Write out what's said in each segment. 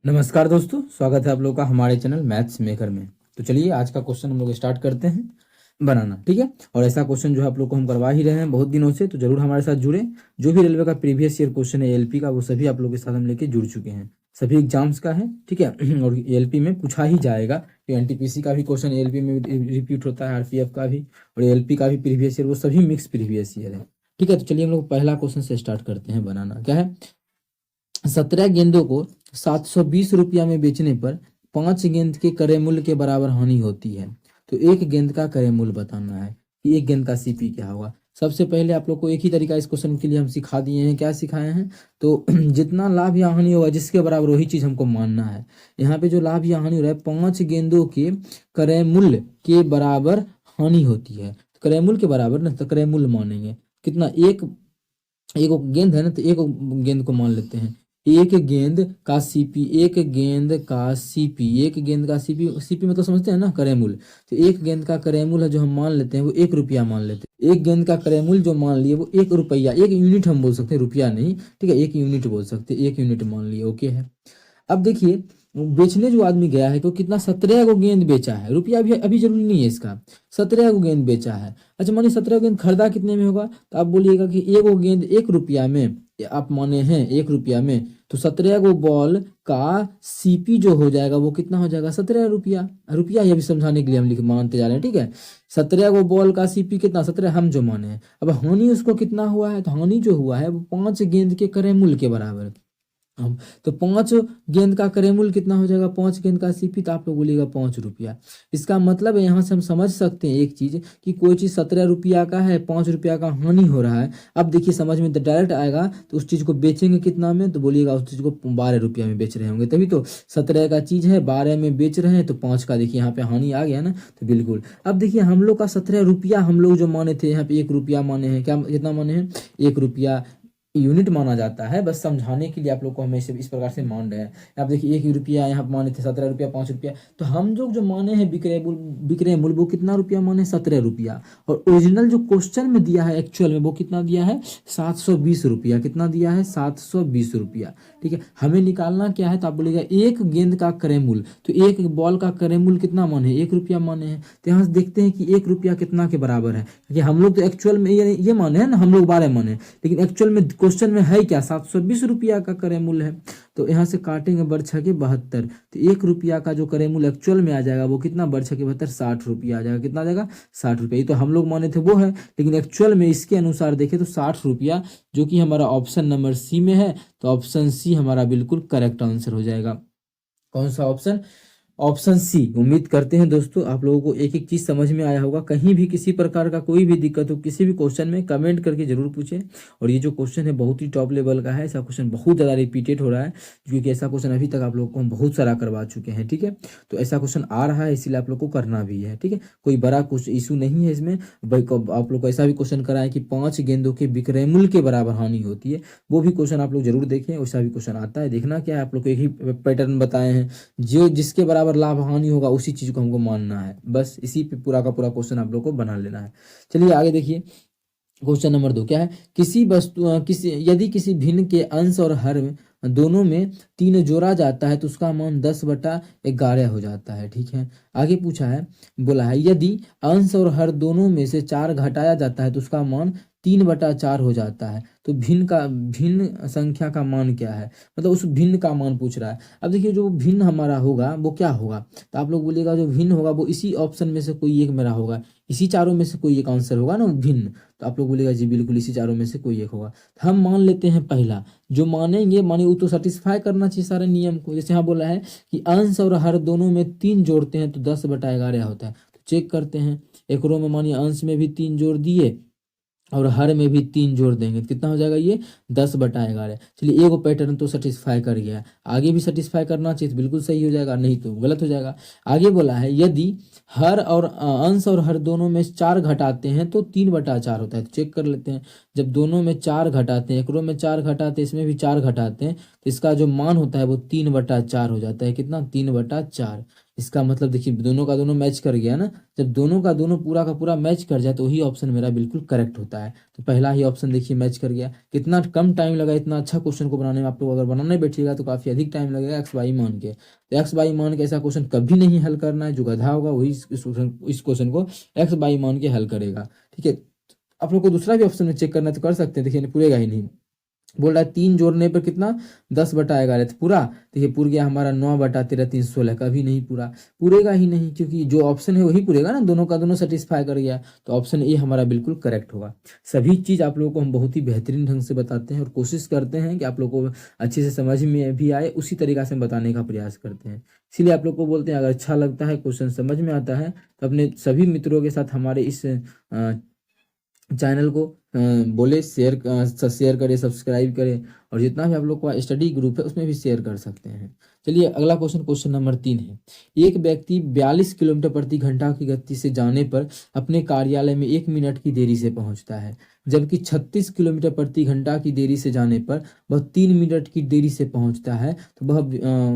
नमस्कार दोस्तों, स्वागत है आप लोगों का हमारे चैनल मैथ्स मेकर में। तो चलिए आज का क्वेश्चन हम लोग स्टार्ट करते हैं बनाना। ठीक है, और ऐसा क्वेश्चन जो है आप लोग को हम करवा ही रहे हैं बहुत दिनों से, तो जरूर हमारे साथ जुड़े। जो भी रेलवे का प्रीवियस ईयर क्वेश्चन है एलपी का, वो सभी आप लोग के साथ हम लेके जुड़ चुके हैं। सभी एग्जाम्स का है, ठीक है। और एलपी में पूछा ही जाएगा। तो एनटीपीसी का भी क्वेश्चन एलपी में रिपीट होता है, आरपीएफ का भी और एलपी का भी प्रीवियस ईयर, वो सभी मिक्स प्रीवियस ईयर है। ठीक है, तो चलिए हम लोग पहला क्वेश्चन से स्टार्ट करते हैं बनाना। क्या है? 17 गेंदों को 720 रुपया में बेचने पर 5 गेंद के क्रय मूल्य के बराबर हानि होती है। तो एक गेंद का क्रय मूल्य बताना है कि एक गेंद का सीपी क्या होगा। सबसे पहले आप लोग को एक ही तरीका इस क्वेश्चन के लिए हम सिखा दिए हैं। क्या सिखाए हैं? तो जितना लाभ या हानि होगा जिसके बराबर वही चीज हमको मानना है। यहाँ पे जो लाभ या हानि हो रहा है, 5 गेंदों के क्रय मूल्य के बराबर हानि होती है। तो क्रय मूल्य के बराबर ना, तो क्रय मूल्य मानेंगे कितना। एक एक गेंद है ना, तो एक गेंद को मान लेते हैं। एक गेंद का सीपी, एक गेंद का सीपी, एक गेंद का सीपी, सीपी मतलब समझते हैं ना, क्रय मूल्य। तो एक गेंद का क्रय मूल्य है जो हम मान लेते हैं वो 1 रुपया मान लेते हैं। एक गेंद का क्रय मूल्य जो मान लिए वो 1 रुपया, 1 यूनिट हम बोल सकते हैं, रुपया नहीं। ठीक है, 1 यूनिट बोल सकते हैं, 1 यूनिट मान लिए। ओके है। अब देखिए, बेचने जो आदमी गया है तो कितना, 17 को गेंद बेचा है। रुपया भी अभी जरूरी नहीं है इसका, 17 को गेंद बेचा है। अच्छा मानिए 17 गेंद खरीदा कितने में होगा, तो आप बोलिएगा कि एगो गेंद 1 रुपया में, आप माने हैं 1 रुपया में, तो 17 गो बॉल का सीपी जो हो जाएगा वो कितना हो जाएगा, 17 रुपया। रुपया ये भी समझाने के लिए हम लिख मानते जा रहे हैं। ठीक है, 17 गो बॉल का सीपी कितना, 17 हम जो माने हैं। अब हानि उसको कितना हुआ है, तो हानि जो हुआ है वो 5 गेंद के क्रय मूल्य के बराबर है। हम तो 5 गेंद का क्रय मूल्य कितना हो जाएगा, 5 गेंद का सीपी, तो आप लोग बोलिएगा 5 रुपया। इसका मतलब है यहाँ से हम समझ सकते हैं एक चीज कि कोई चीज 17 रुपया का है, 5 रुपया का हानि हो रहा है। अब देखिए समझ में तो डायरेक्ट आएगा, तो उस चीज को बेचेंगे कितना में, तो बोलिएगा उस चीज को 12 रुपया में बेच रहे होंगे। तभी तो 17 का चीज है 12 में बेच रहे हैं, तो 5 का देखिए यहाँ पे हानि आ गया ना, तो बिल्कुल। अब देखिए हम लोग का 17 रुपया हम लोग जो माने थे, यहाँ पे 1 रुपया माने हैं। क्या कितना माने हैं, 1 रुपया यूनिट माना जाता है। बस समझाने के लिए आप लोग को हम इस प्रकार से मान रहे हैं। आप देखिए 1 रुपया यहाँ पे माने थे, 17 रुपया, 5 रुपया, तो हम जो माने हैं विक्रय मूल्य वो कितना रुपया माने, 17 रुपया। और ओरिजिनल जो क्वेश्चन में दिया है एक्चुअल में वो कितना दिया है, 720 रुपया। कितना दिया है, 720 रुपया। ठीक है, हमें निकालना क्या है, तो आप बोलेगा एक गेंद का क्रय मूल्य, तो एक बॉल का क्रय मूल्य कितना माने, 1 रुपया माने हैं। तो यहाँ से देखते हैं कि 1 रुपया कितना के बराबर है, क्योंकि हम लोग तो एक्चुअल में ये माने हैं ना, हम लोग 12 माने हैं, लेकिन एक्चुअल में क्वेश्चन में है क्या, 720 रुपया का क्रय मूल्य है। तो यहाँ से काटेंगे बढ़ छके 72, तो 1 रुपया का जो क्रय मूल्य एक्चुअल में आ जाएगा वो कितना, बढ़ छके 72, 60 रुपया आ जाएगा। कितना आ जाएगा, 60 रुपया। ये तो हम लोग माने थे वो है, लेकिन एक्चुअल में इसके अनुसार देखें तो 60 रुपया, जो कि हमारा ऑप्शन नंबर सी में है। तो ऑप्शन सी हमारा बिल्कुल करेक्ट आंसर हो जाएगा। कौन सा ऑप्शन, ऑप्शन सी। उम्मीद करते हैं दोस्तों आप लोगों को एक एक चीज समझ में आया होगा। कहीं भी किसी प्रकार का कोई भी दिक्कत हो किसी भी क्वेश्चन में, कमेंट करके जरूर पूछें। और ये जो क्वेश्चन है बहुत ही टॉप लेवल का है, ऐसा क्वेश्चन बहुत ज़्यादा रिपीटेड हो रहा है, क्योंकि ऐसा क्वेश्चन अभी तक आप लोगों को हम बहुत सारा करवा चुके हैं। ठीक है, तो ऐसा क्वेश्चन आ रहा है इसीलिए आप लोग को करना भी है। ठीक है, कोई बड़ा कुछ इशू नहीं है इसमें। आप लोग को ऐसा भी क्वेश्चन कराएं कि 5 गेंदों के विक्रय मूल्य के बराबर हानि होती है, वो भी क्वेश्चन आप लोग जरूर देखें। वैसा भी क्वेश्चन आता है, देखना क्या है, आप लोग को एक ही पैटर्न बताए हैं, जो जिसके बराबर लाभ हानि होगा उसी चीज को हमको मानना है। बस इसी पे पूरा का पूरा क्वेश्चन आप लोग को बना लेना है। चलिए आगे देखिए, क्वेश्चन नंबर 2 क्या है, किसी वस्तु यदि किसी भिन्न के अंश और हर दोनों में 3 जोड़ा जाता है तो उसका मान 10/11 हो जाता है। ठीक है, आगे पूछा है, बोला है यदि अंश और हर दोनों में से 4 घटाया जाता है तो उसका मान 3/4 हो जाता है। तो भिन्न संख्या का मान क्या है, मतलब उस भिन्न का मान पूछ रहा है। अब देखिए जो भिन्न हमारा होगा वो क्या होगा, तो आप लोग बोलिएगा जो भिन्न होगा वो इसी ऑप्शन में से कोई एक मेरा होगा, इसी चारों में से कोई एक आंसर होगा ना भिन्न। तो आप लोग बोलिएगा जी बिल्कुल इसी चारों में से कोई एक होगा। तो हम मान लेते हैं पहला, जो मानेंगे मानिए वो तो सेटिस्फाई करना चाहिए सारे नियम को। जैसे यहाँ बोला है कि अंश और हर दोनों में 3 जोड़ते हैं तो 10/11 होता है। तो चेक करते हैं, एक रो में मानिए अंश में भी 3 जोड़ दिए और हर में भी 3 जोड़ देंगे तो कितना हो जाएगा, ये 10/11। चलिए एगो पैटर्न तो सेटिस्फाई कर गया, आगे भी सेटिस्फाई करना चाहिए तो बिल्कुल सही हो जाएगा, नहीं तो गलत हो जाएगा। आगे बोला है यदि हर और अंश और हर दोनों में 4 घटाते हैं तो 3/4 होता है। तो चेक कर लेते हैं, जब दोनों में 4 घटाते हैं, एक रो में 4 घटाते हैं, इसमें भी 4 घटाते हैं, तो इसका जो मान होता है वो 3/4 हो जाता है। कितना? 3/4। इसका मतलब देखिए दोनों का दोनों मैच कर गया ना। जब दोनों का दोनों पूरा का पूरा मैच कर जाए तो वही ऑप्शन मेरा बिल्कुल करेक्ट होता है। तो पहला ही ऑप्शन देखिए मैच कर गया। कितना कम टाइम लगा इतना अच्छा क्वेश्चन को बनाने में। आप लोग अगर बनाने बैठिएगा तो काफी अधिक टाइम लगेगा एक्स वाई मान के। तो एक्स वाई मान के ऐसा क्वेश्चन कभी नहीं हल करना है। जो गधा होगा वही इस क्वेश्चन को एक्स वाई मान के हल करेगा। ठीक है, आप लोग को दूसरा भी ऑप्शन में चेक करना है तो कर सकते हैं। देखिए पूरेगा ही नहीं। बोल रहा है 3 जोड़ने पर कितना? 10/11। तो पूरा देखिए पूर गया हमारा 9/13 316। कभी नहीं पूरा, पूरेगा ही नहीं, क्योंकि जो ऑप्शन है वही पूरेगा ना। दोनों का दोनों सेटिस्फाई कर गया तो ऑप्शन ए हमारा बिल्कुल करेक्ट होगा। सभी चीज आप लोगों को हम बहुत ही बेहतरीन ढंग से बताते हैं और कोशिश करते हैं कि आप लोग को अच्छे से समझ में भी आए, उसी तरीका से बताने का प्रयास करते हैं। इसीलिए आप लोग को बोलते हैं अगर अच्छा लगता है, क्वेश्चन समझ में आता है तो अपने सभी मित्रों के साथ हमारे इस चैनल को बोले शेयर करें, सब्सक्राइब करें, और जितना भी आप लोग का स्टडी ग्रुप है उसमें भी शेयर कर सकते हैं। चलिए अगला क्वेश्चन नंबर 3 है। एक व्यक्ति 42 किलोमीटर प्रति घंटा की गति से जाने पर अपने कार्यालय में 1 मिनट की देरी से पहुंचता है, जबकि 36 किलोमीटर प्रति घंटा की देरी से जाने पर वह 3 मिनट की देरी से पहुंचता है। तो वह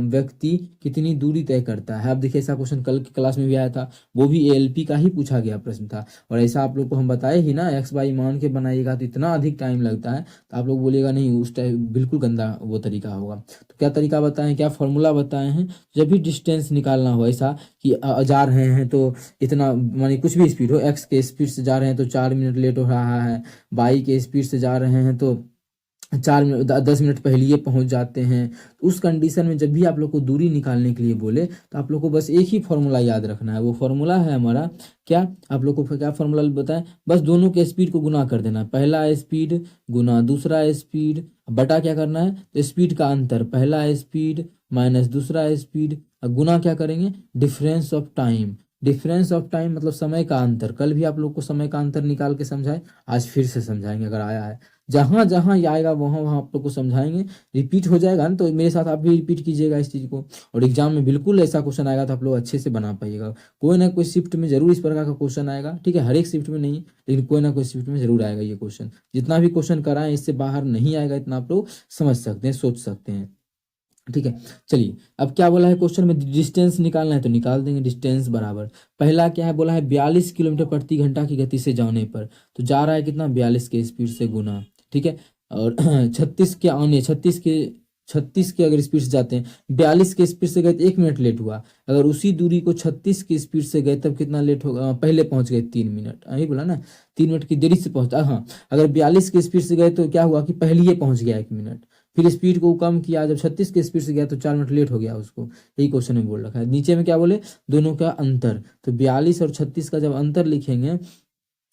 व्यक्ति कितनी दूरी तय करता है? आप देखिए ऐसा क्वेश्चन कल की क्लास में भी आया था, वो भी एएलपी का ही पूछा गया प्रश्न था। और ऐसा आप लोग को हम बताए ही ना, एक्स वाई मान के बनाइएगा तो इतना अधिक टाइम लगता है। तो आप लोग बोलेगा नहीं उस टाइम बिल्कुल गंदा वो तरीका होगा। तो क्या तरीका बताएं, क्या फॉर्मूला बताए हैं? जब भी डिस्टेंस निकालना हो ऐसा कि जा रहे हैं तो इतना, मानी कुछ भी स्पीड हो, एक्स के स्पीड से जा रहे हैं तो 4 मिनट लेट हो रहा है, वाई के स्पीड से जा रहे हैं तो 10 मिनट पहले ये पहुंच जाते हैं। तो उस कंडीशन में जब भी आप लोग को दूरी निकालने के लिए बोले तो आप लोग को बस एक ही फॉर्मूला याद रखना है। वो फॉर्मूला है हमारा क्या? आप लोग को क्या फॉर्मूला बताएं? बस दोनों के स्पीड को गुना कर देना। पहला स्पीड गुना दूसरा स्पीड बटा क्या करना है? तो स्पीड का अंतर, पहला स्पीड माइनस दूसरा स्पीड, गुना क्या करेंगे? Difference of time. Difference of time मतलब समय का अंतर। कल भी आप लोग को समय का अंतर निकाल के समझाए, आज फिर से समझाएंगे अगर आया है। जहां जहां ये आएगा वहां वहां आप लोग को समझाएंगे। रिपीट हो जाएगा ना, तो मेरे साथ आप भी रिपीट कीजिएगा इस चीज को, और एग्जाम में बिल्कुल ऐसा क्वेश्चन आएगा तो आप लोग अच्छे से बना पाइएगा। कोई ना कोई शिफ्ट में जरूर इस प्रकार का क्वेश्चन आएगा। ठीक है, हर एक शिफ्ट में नहीं, लेकिन कोई ना कोई शिफ्ट में जरूर आएगा ये क्वेश्चन। जितना भी क्वेश्चन कराएं इससे बाहर नहीं आएगा, इतना आप लोग समझ सकते हैं, सोच सकते हैं। ठीक है, चलिए अब क्या बोला है क्वेश्चन में? डिस्टेंस निकालना है तो निकाल देंगे। डिस्टेंस बराबर पहला क्या है बोला है? 42 किलोमीटर प्रति घंटा की गति से जाने पर, तो जा रहा है कितना? 42 के स्पीड से गुना। ठीक है, और 36 के अगर स्पीड से जाते हैं, 42 के स्पीड से गए तो 1 मिनट लेट हुआ। अगर उसी दूरी को 36 की स्पीड से गए तब कितना लेट होगा? पहले पहुंच गए 3 मिनट। यही बोला ना, 3 मिनट की देरी से पहुंचा। हाँ, अगर 42 की स्पीड से गए तो क्या हुआ कि पहले ही पहुंच गया 1 मिनट। फिर स्पीड को कम किया, जब 36 की स्पीड से गया तो 4 मिनट लेट हो गया उसको। यही क्वेश्चन में बोल रखा है। नीचे में क्या बोले? दोनों का अंतर। तो 42 और 36 का जब अंतर लिखेंगे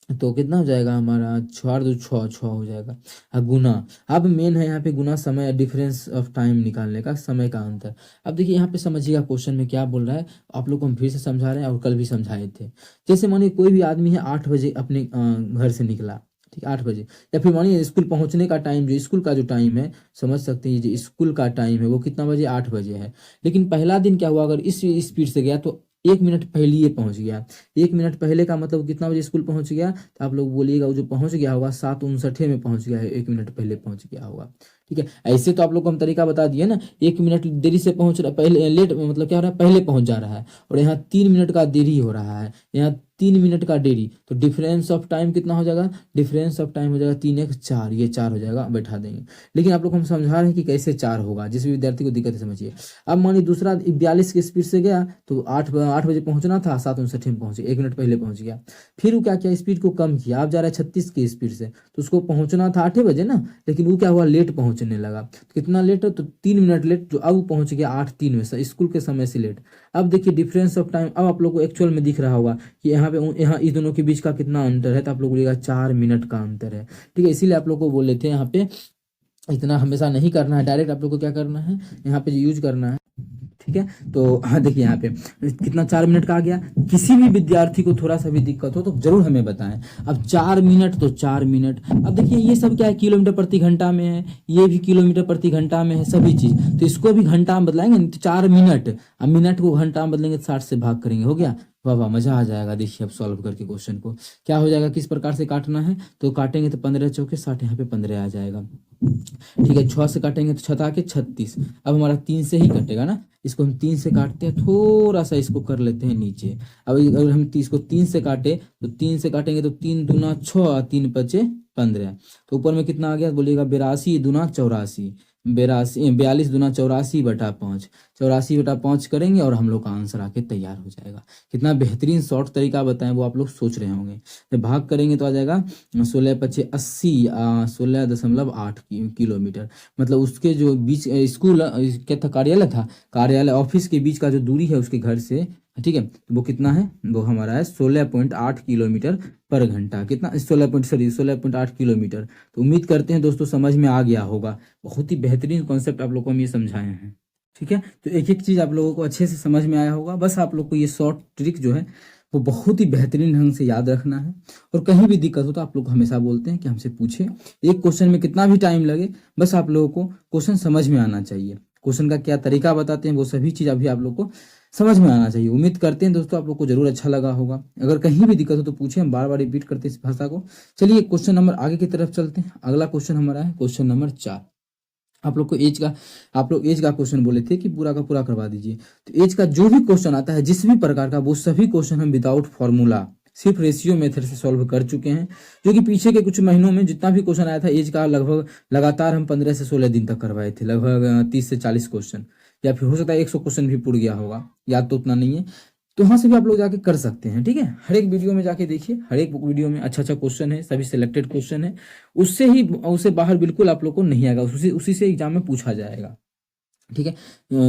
तो कितना हो जाएगा हमारा? 6 हो जाएगा। अब गुना, अब मेन है यहाँ पे गुना समय, डिफरेंस ऑफ टाइम निकालने का, समय का अंतर। अब देखिए यहाँ पे समझिएगा क्वेश्चन में क्या बोल रहा है। आप लोग को हम फिर से समझा रहे हैं और कल भी समझाए थे। जैसे मानिए कोई भी आदमी है 8 बजे अपने घर से निकला, ठीक 8 बजे, या फिर मानिए स्कूल पहुंचने का टाइम, जो स्कूल का जो टाइम है समझ सकते हैं, जो स्कूल का टाइम है वो कितना बजे? 8 बजे है। लेकिन पहला दिन क्या हुआ? अगर इस स्पीड से गया तो 1 मिनट पहले ये पहुंच गया। 1 मिनट पहले का मतलब कितना बजे स्कूल पहुंच गया? तो आप लोग बोलिएगा वो जो पहुंच गया होगा 7:59 में पहुंच गया है, 1 मिनट पहले पहुंच गया होगा। ठीक है, ऐसे तो आप लोग को हम तरीका बता दिए ना। 1 मिनट देरी से पहुंच रहा, पहले लेट मतलब क्या हो रहा है? पहले पहुंच जा रहा है, और यहाँ 3 मिनट का देरी हो रहा है, यहाँ 3 मिनट का देरी। तो डिफरेंस ऑफ टाइम कितना हो जाएगा? डिफरेंस ऑफ टाइम हो जाएगा 3 1 4, ये 4 हो जाएगा, बैठा देंगे। लेकिन आप लोग को हम समझा रहे हैं कि कैसे 4 होगा, जिस भी विद्यार्थी को दिक्कत है समझिए। अब मानिए दूसरा 42 की स्पीड से गया तो 8 बजे पहुंचना था, 7:59 में पहुंच गया, 1 मिनट पहले पहुंच गया। फिर वो क्या किया? स्पीड को कम किया, अब जा रहा है 36 की स्पीड से, तो उसको पहुंचना था 8 बजे ना, लेकिन वो क्या हुआ? लेट पहुंचने लगा। तो कितना लेट है? तो 3 मिनट लेट, जो अब पहुंच गया 8:03 में, स्कूल के समय से लेट। अब देखिए डिफरेंस ऑफ टाइम, अब आप लोग को एक्चुअल में दिख रहा होगा कि यहाँ इस दोनों के बीच का कितना अंतर है, तो आप लोग बोलिएगा 4 मिनट का अंतर है। ठीक है, इसीलिए आप लोग को बोले थे यहाँ पे इतना हमेशा नहीं करना है, डायरेक्ट आप लोग को क्या करना है यहाँ पे यूज करना है। ठीक है, तो हाँ देखिए यहाँ पे कितना 4 मिनट का आ गया। किसी भी विद्यार्थी को थोड़ा सा भी दिक्कत हो तो जरूर हमें बताएं। अब 4 मिनट तो 4 मिनट, अब देखिए ये सब क्या है? किलोमीटर प्रति घंटा में है, ये भी किलोमीटर प्रति घंटा में है, सभी चीज। तो इसको भी घंटा में बदलाएंगे, तो 4 मिनट, अब मिनट को घंटा में बदलेंगे तो 60 से भाग करेंगे, हो गया। वाह वाह, मजा आ जाएगा। देखिए अब सॉल्व करके क्वेश्चन को क्या हो जाएगा, किस प्रकार से काटना है, तो काटेंगे तो 15 चौके 60, यहाँ पे 15 आ जाएगा। ठीक है, 6 से काटेंगे तो 6 के 36। अब हमारा 3 से ही कटेगा ना, इसको हम 3 से काटते हैं, थोड़ा सा इसको कर लेते हैं नीचे। अब अगर हम इसको 3 से काटे तो 3 से काटेंगे तो 3 दूना 6, 3 पचे 15। तो ऊपर में कितना आ गया बोलिएगा, 82 दूना 84, 42 दूना 84/5, 84/5 करेंगे और हम लोग का आंसर आके तैयार हो जाएगा। कितना बेहतरीन शॉर्ट तरीका बताएं वो आप लोग सोच रहे होंगे। जब भाग करेंगे तो आ जाएगा 16 पचे 80, 16.8 किलोमीटर। मतलब उसके जो बीच स्कूल क्या था, कार्यालय था, कार्यालय ऑफिस के बीच का जो दूरी है उसके घर से, ठीक है, तो वो कितना है, वो हमारा है 16.8 किलोमीटर पर घंटा। कितना, 16.8 किलोमीटर। तो उम्मीद करते हैं दोस्तों समझ में आ गया होगा। बहुत ही बेहतरीन कॉन्सेप्ट आप लोगों को हम ये समझाए हैं। ठीक है, तो एक एक चीज आप लोगों को अच्छे से समझ में आया होगा। बस आप लोग को ये शॉर्ट ट्रिक जो है वो बहुत ही बेहतरीन ढंग से याद रखना है। और कहीं भी दिक्कत हो तो आप लोग हमेशा बोलते हैं कि हमसे पूछे। एक क्वेश्चन में कितना भी टाइम लगे, बस आप लोगों को क्वेश्चन समझ में आना चाहिए। क्वेश्चन का क्या तरीका बताते हैं वो सभी चीज अभी आप लोग को समझ में आना चाहिए। उम्मीद करते हैं दोस्तों आप लोग को जरूर अच्छा लगा होगा। अगर कहीं भी दिक्कत हो तो पूछे, हम बार बार रिपीट करते हैं इस भाषा को। चलिए क्वेश्चन नंबर आगे की तरफ चलते हैं। अगला क्वेश्चन हमारा है क्वेश्चन नंबर 4। आप लोग एज का क्वेश्चन बोले थे कि पूरा का पूरा करवा दीजिए। तो एज का जो भी क्वेश्चन आता है जिस भी प्रकार का, वो सभी क्वेश्चन हम विदाउट फॉर्मूला सिर्फ रेशियो मेथड से सॉल्व कर चुके हैं। जो कि पीछे के कुछ महीनों में जितना भी क्वेश्चन आया था एज का, लगभग लगातार हम 15 से 16 दिन तक करवाए थे, लगभग 30 से 40 क्वेश्चन, या फिर हो सकता है 100 क्वेश्चन भी पूर गया होगा, याद तो उतना नहीं है। तो वहां से भी आप लोग जाके कर सकते हैं। ठीक है, हर एक वीडियो में जाके देखिए, हर एक वीडियो में अच्छा अच्छा क्वेश्चन है, सभी सिलेक्टेड क्वेश्चन है। उससे बाहर बिल्कुल आप लोग को नहीं आएगा, उसी से एग्जाम में पूछा जाएगा। ठीक है,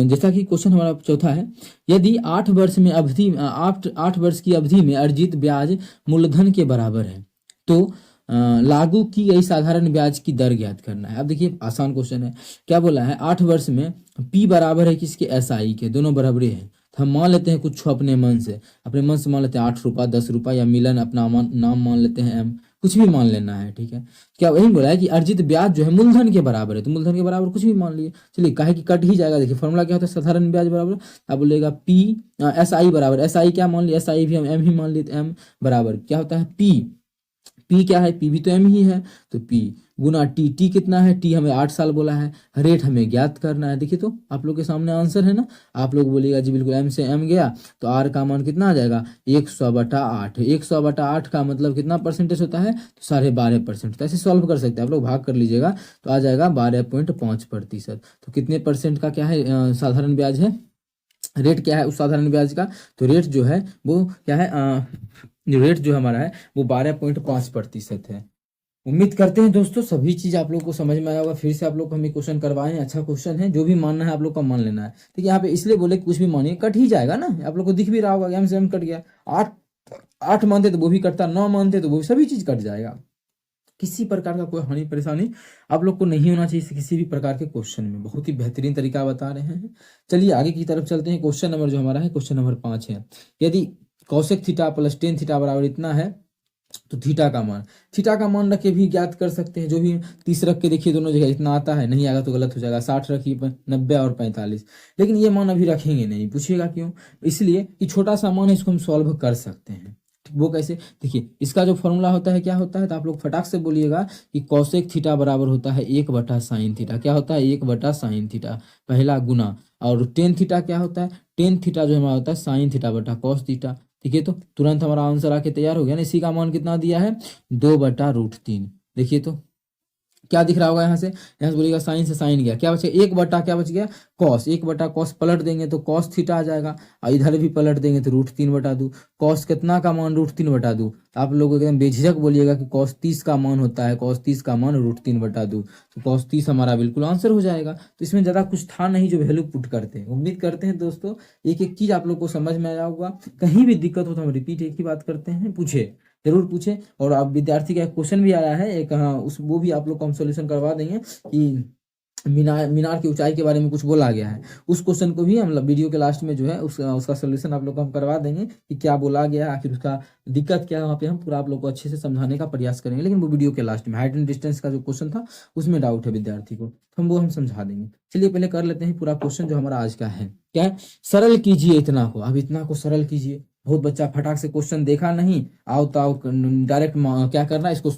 जैसा कि क्वेश्चन हमारा चौथा है, यदि 8 वर्ष की अवधि में अर्जित ब्याज मूलधन के बराबर है तो लागू की गई साधारण ब्याज की दर ज्ञात करना है। अब देखिए आसान क्वेश्चन है। क्या बोला है, 8 वर्ष में पी बराबर है किसके, SI के, दोनों बराबरी है। तो हम मान लेते हैं कुछ अपने मन से मान लेते हैं 8 रुपया 10 रुपया, या मिलन अपना नाम मान लेते हैं M, कुछ भी मान लेना है। ठीक है, क्या वही बोला है कि अर्जित ब्याज जो है मूलधन के बराबर है, तो मूलधन के बराबर कुछ भी मान लिए। चलिए काहे कि कट ही जाएगा। देखिए फॉर्मूला क्या होता है, साधारण ब्याज बराबर, आप बोलेगा P SI बराबर, SI क्या मान लिया, SI भी हम M ही मान लिए, तो M बराबर क्या होता है P क्या है, P भी तो M ही है, तो P गुना T कितना है, T हमें 8 साल बोला है, रेट हमें ज्ञात करना है। देखिए तो आप लोग के सामने आंसर है ना। आप लोग बोलिएगा जी बिल्कुल, M से M गया तो R का मान कितना आ जाएगा, 100/8। 100/8 का मतलब कितना परसेंटेज होता है, तो 12.5%। तो ऐसे सॉल्व कर सकते हैं आप लोग, भाग कर लीजिएगा तो आ जाएगा 12.5%। तो कितने परसेंट का क्या है, साधारण ब्याज है, रेट क्या है उस साधारण ब्याज का, तो रेट जो है वो क्या है, जो रेट जो हमारा है वो 12.5% है। उम्मीद करते हैं दोस्तों सभी चीज आप लोग को समझ में आया होगा। फिर से आप लोग को हम क्वेश्चन करवाए हैं, अच्छा क्वेश्चन है, जो भी मानना है आप लोग का मान लेना है। ठीक है, यहाँ पे इसलिए बोले कुछ भी मानिए, कट ही जाएगा ना, आप लोग को दिख भी रहा होगा, M से M कट गया। 8 मानते तो वो भी कटता, 9 मानते तो वो सभी चीज कट जाएगा। किसी प्रकार का कोई हानि परेशानी आप लोग को नहीं होना चाहिए किसी भी प्रकार के क्वेश्चन में। बहुत ही बेहतरीन तरीका बता रहे हैं। चलिए आगे की तरफ चलते हैं। क्वेश्चन नंबर जो हमारा है क्वेश्चन नंबर 5 है, यदि Kaushik theta plus tan theta बराबर इतना है तो थीटा का मान रख के भी ज्ञात कर सकते हैं। जो भी 30 रख के देखिए, दोनों जगह इतना आता है, नहीं आएगा तो गलत हो जाएगा। 60 रखिए, 90 और 45, लेकिन ये मान अभी रखेंगे नहीं। पूछिएगा क्यों, इसलिए कि छोटा सा मान है, इसको हम सॉल्व कर सकते हैं। वो कैसे, देखिए इसका जो फॉर्मूला होता है क्या होता है, तो आप लोग फटाक से बोलिएगा कि कौशिक थीटा बराबर होता है 1/sin थीटा। क्या होता है, 1/sin थीटा, पहला गुना। और टेन थीटा क्या होता है, टेन थीटा जो हमारा होता है sin थीटा बटा cos थीटा। ठीक है, तो तुरंत हमारा आंसर आके तैयार हो गया ना। इसी का मान कितना दिया है, 2/√3। देखिए तो क्या दिख रहा होगा यहाँ से बोलिएगा साइन से साइन गया, क्या बचेगा, 1 क्या बच गया, कॉस। 1/cos पलट देंगे तो cos थीटा आ जाएगा, और इधर भी पलट देंगे तो √3/2। कॉस कितना का मान, √3/2। आप लोग एकदम बेझिझक बोलिएगा कि cos 30 का मान होता है, cos 30 का मान √3/2। तो cos 30 हमारा बिल्कुल आंसर हो जाएगा। तो इसमें ज्यादा कुछ था नहीं जो वैल्यू पुट करते हैं। उम्मीद करते हैं दोस्तों एक एक चीज आप लोग को समझ में आया होगा। कहीं भी दिक्कत हो तो हम रिपीट एक ही बात करते हैं, पूछे, जरूर पूछे। और आप विद्यार्थी का एक क्वेश्चन भी आया है एक, हाँ उस वो भी आप लोग को हम सोल्यूशन करवा देंगे कि मीनार की ऊंचाई के बारे में कुछ बोला गया है। उस क्वेश्चन को भी हम वीडियो के लास्ट में जो है उसका सोल्यूशन आप लोग को हम करवा देंगे कि क्या बोला गया है, आखिर उसका दिक्कत क्या है। वहाँ पे हम पूरा आप लोग को अच्छे से समझाने का प्रयास करेंगे, लेकिन वो वीडियो के लास्ट में हाइट एंड डिस्टेंस का जो क्वेश्चन था उसमें डाउट है विद्यार्थी को, तो हम समझा देंगे। चलिए पहले कर लेते हैं पूरा क्वेश्चन जो हमारा आज का है। क्या है, सरल कीजिए इतना को। अब इतना को सरल कीजिए, बहुत बच्चा फटाक से क्वेश्चन देखा नहीं, आओ तो आओ डायरेक्ट क्या करना, इसको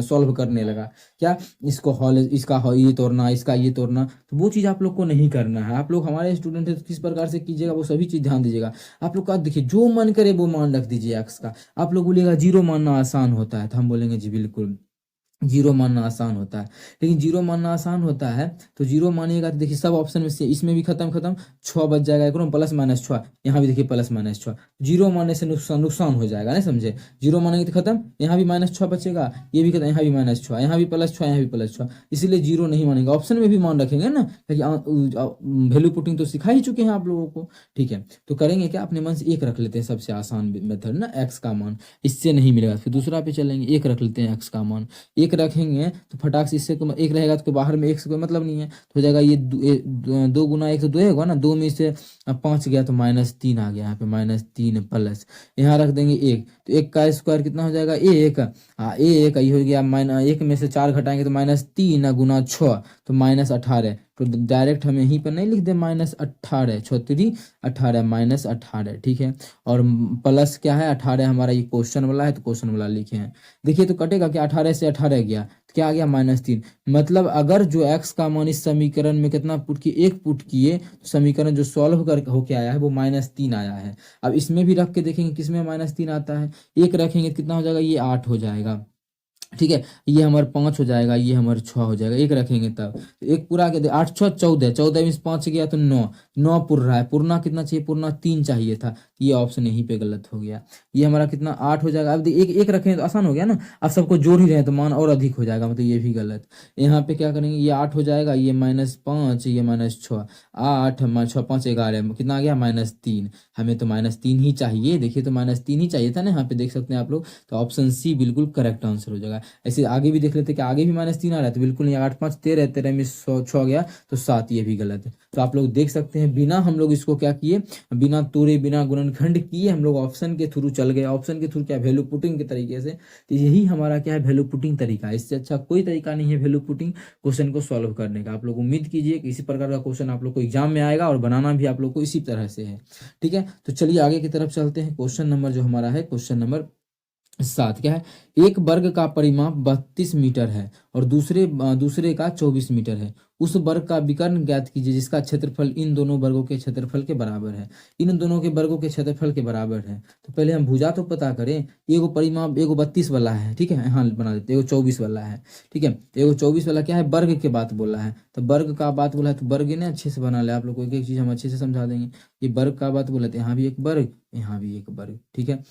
सॉल्व करने लगा। क्या इसको हॉल, इसका ये तोड़ना, इसका ये तोड़ना, तो वो चीज़ आप लोग को नहीं करना है। आप लोग हमारे स्टूडेंट है तो किस प्रकार से कीजिएगा वो सभी चीज़ ध्यान दीजिएगा। आप लोग का देखिए जो मन करे वो मान रख दीजिए एक्स का। आप लोग बोलिएगा जीरो मानना आसान होता है, तो हम बोलेंगे जी बिल्कुल जीरो मानना आसान होता है। लेकिन जीरो मानना आसान होता है तो जीरो मानिएगा तो देखिए सब ऑप्शन में से इसमें भी खत्म खत्म, छः बच जाएगा एक प्लस माइनस छः, यहाँ भी देखिए प्लस माइनस छः। जीरो मानने से नुकसान नुकसान हो जाएगा, नहीं समझे। जीरो मानेंगे तो खत्म, यहाँ भी माइनस छः बचेगा, ये भी खत्म, यहाँ भी माइनस छः, यहाँ भी प्लस छः, यहाँ भी प्लस छः। इसीलिए जीरो नहीं मानेंगे, ऑप्शन में भी मान रखेंगे ना, क्योंकि वैल्यू पुटिंग तो सिखा ही चुके हैं आप लोगों को। ठीक है, तो करेंगे क्या, अपने मन से एक रख लेते हैं, सबसे आसान मेथड ना, एक्स का मान, इससे नहीं मिलेगा फिर दूसरा पे चलेंगे, एक रख लेते हैं एक्स का मान। एक रखेंगे तो फटाक से इससे एक रहेगा तो बाहर में एक से कोई मतलब नहीं है, तो हो जाएगा ये दो गुना एक तो दो होगा ना, दो में से 5 गया तो -3 आ गया, यहाँ पे -3 प्लस, यहाँ रख देंगे एक, तो एक का स्क्वायर कितना हो जाएगा एक, एक ये हो गया माइनस, एक में से 4 घटाएंगे तो -3 गुना 6 तो -18। तो डायरेक्ट हम यहीं पर नहीं लिख दे -18, 6×3 18 -18, ठीक है। और प्लस क्या है 18 हमारा, ये क्वेश्चन वाला है तो क्वेश्चन वाला लिखे हैं। देखिए तो कटेगा क्या, 18 से 18 गया तो क्या आ गया -3। मतलब अगर जो x का मान इस समीकरण में कितना पुट किए, एक पुट किए, तो समीकरण जो सॉल्व कर होके आया है वो -3 आया है। अब इसमें भी रख के देखेंगे किसमें -3 आता है, एक रखेंगे तो कितना हो जाएगा, ये 8 हो जाएगा, ठीक है। ये हमारे 5 हो जाएगा, ये हमारे 6 हो जाएगा, एक रखेंगे तब तो एक पूरा के 8 6 14, 14 में 5 गया तो 9, 9 पुर रहा है, पुरना कितना चाहिए, पुरना 3 चाहिए था, ये ऑप्शन यहीं पे गलत हो गया। ये हमारा कितना 8 हो जाएगा। अब एक एक रखेंगे तो आसान हो गया ना, अब सबको जोड़ ही रहे हैं तो मान और अधिक हो जाएगा, मतलब ये भी गलत। यहाँ पे क्या करेंगे, ये 8 हो जाएगा, ये -5, ये -6, 8 6 5 11 कितना आ गया -3। हमें तो -3 ही चाहिए, देखिए तो -3 ही चाहिए था ना, यहाँ पे देख सकते हैं आप लोग, तो ऑप्शन सी बिल्कुल करेक्ट आंसर हो जाएगा। ऐसे आगे भी देख लेते कि आगे भी -3 आ रहा है, तो बिल्कुल नहीं, 8 5 13, 13 में 6 गया तो 7, ये भी गलत है। तो आप लोग देख सकते हैं बिना हम लोग इसको क्या किए, बिना तोड़े बिना गुणनखंड किए हम लोग ऑप्शन के थ्रू चल गए। ऑप्शन के थ्रू क्या, वैल्यू पुटिंग के तरीके से, तो यही हमारा क्या है, वैल्यू पुटिंग तरीका है। इससे अच्छा कोई तरीका नहीं है वैल्यू पुटिंग क्वेश्चन को सॉल्व करने का। आप लोग उम्मीद कीजिए कि इसी प्रकार का क्वेश्चन आप लोग को एग्जाम में आएगा और बनाना भी आप लोग को इसी तरह से है, ठीक है। तो चलिए आगे की तरफ चलते हैं। क्वेश्चन नंबर जो हमारा है, क्वेश्चन नंबर 7 क्या है, एक वर्ग का परिमाप 32 मीटर है और दूसरे का 24 मीटर है। उस वर्ग का विकर्ण ज्ञात कीजिए जिसका क्षेत्रफल इन दोनों वर्गों के क्षेत्रफल के बराबर है। इन दोनों के वर्गों के क्षेत्रफल के बराबर है, तो पहले हम भुजा तो पता करें। एगो परिमाप, एगो 32 वाला है, ठीक है, हाँ बना देते, एगो 24 वाला है, ठीक है। एगो 24 वाला क्या है, वर्ग के बात बोला है, तो वर्ग का बात बोला है तो वर्ग ने अच्छे से बना ले। आप लोग को एक एक चीज हम अच्छे से समझा देंगे। ये वर्ग का बात बोला, यहाँ भी एक वर्ग, यहाँ भी एक वर्ग, ठीक है।